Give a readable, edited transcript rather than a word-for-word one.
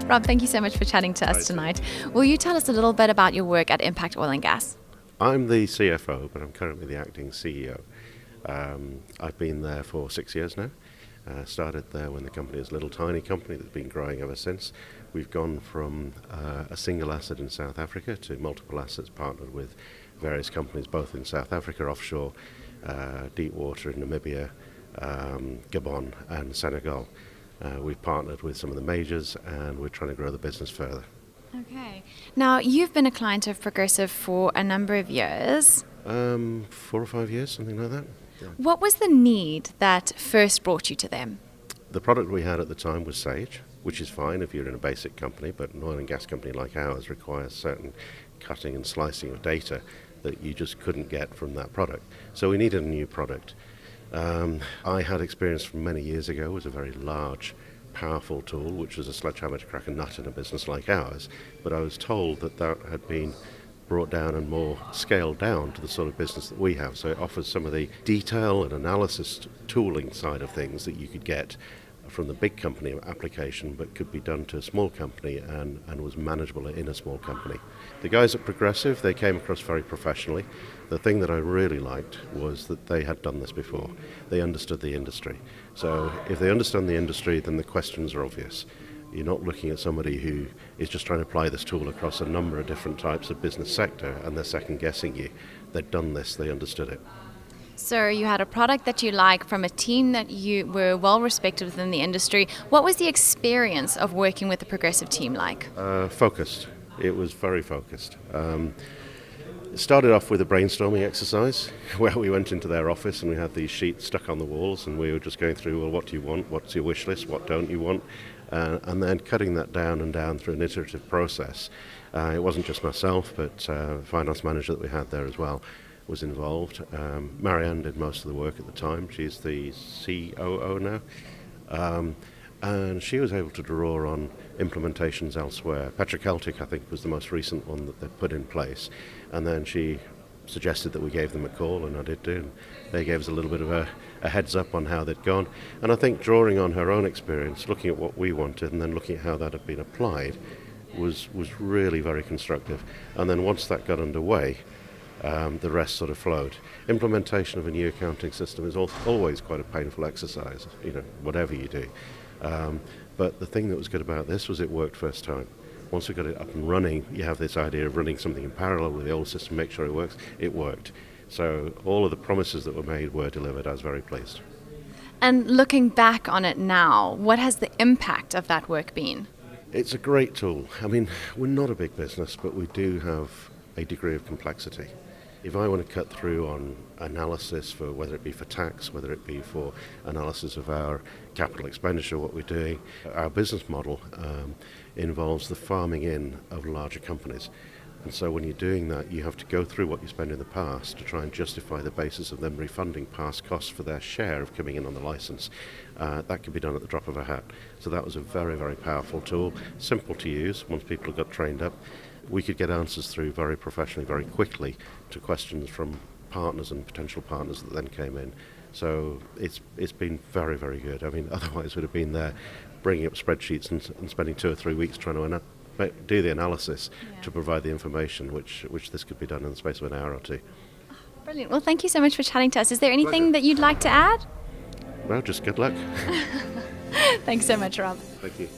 Rob, thank you so much for chatting to us tonight. Will you tell us a little bit about your work at Impact Oil and Gas? I'm the CFO, but I'm currently the acting CEO. I've been there for 6 years now. Started there when the company was a little tiny company that's been growing ever since. We've gone from a single asset in South Africa to multiple assets partnered with various companies, both in South Africa offshore, deep water in Namibia, Gabon and Senegal. We've partnered with some of the majors and we're trying to grow the business further. Okay. Now, you've been a client of Progressive for a number of years. 4 or 5 years, something like that. Yeah. What was the need that first brought you to them? The product we had at the time was Sage, which is fine if you're in a basic company, but an oil and gas company like ours requires certain cutting and slicing of data that you just couldn't get from that product. So we needed a new product. I had experience from many years ago with a very large, powerful tool, which was a sledgehammer to crack a nut in a business like ours, but I was told that that had been brought down and more scaled down to the sort of business that we have. So it offers some of the detail and analysis tooling side of things that you could get from the big company application, but could be done to a small company and was manageable in a small company. The guys at Progressive, they came across very professionally. The thing that I really liked was that they had done this before. They understood the industry. So if they understand the industry, then the questions are obvious. You're not looking at somebody who is just trying to apply this tool across a number of different types of business sector and they're second guessing you. They'd done this, they understood it. So you had a product that you like from a team that you were well respected within the industry. What was the experience of working with the Progressive team like? Focused. It was very focused. It started off with a brainstorming exercise where we went into their office and we had these sheets stuck on the walls and we were just going through, well, what do you want? What's your wish list? What don't you want? And then cutting that down and down through an iterative process. It wasn't just myself, but finance manager that we had there as well was involved. Marianne did most of the work at the time. She's the COO now. And she was able to draw on implementations elsewhere. Petroceltic, I think, was the most recent one that they put in place. And then she suggested that we gave them a call, and I did do. And they gave us a little bit of a heads up on how they'd gone. And I think drawing on her own experience, looking at what we wanted, and then looking at how that had been applied, was really very constructive. And then once that got underway, the rest sort of flowed. Implementation of a new accounting system is always quite a painful exercise, whatever you do. But the thing that was good about this was it worked first time. Once we got it up and running, you have this idea of running something in parallel with the old system, make sure it works. It worked. So all of the promises that were made were delivered. I was very pleased. And looking back on it now, what has the impact of that work been? It's a great tool. I mean, we're not a big business, but we do have a degree of complexity. If I want to cut through on analysis for whether it be for tax, whether it be for analysis of our capital expenditure, what we're doing, our business model involves the farming in of larger companies. And so when you're doing that, you have to go through what you spent in the past to try and justify the basis of them refunding past costs for their share of coming in on the license. That can be done at the drop of a hat. So that was a very, very powerful tool, simple to use once people got trained up. We could get answers through very professionally, very quickly to questions from partners and potential partners that then came in. So it's been very, very good. I mean, otherwise we'd have been there bringing up spreadsheets and spending 2 or 3 weeks trying to do the analysis to provide the information, which this could be done in the space of an hour or two. Brilliant. Well, thank you so much for chatting to us. Is there anything that you'd like to add? Well, just good luck. Thanks so much, Rob. Thank you.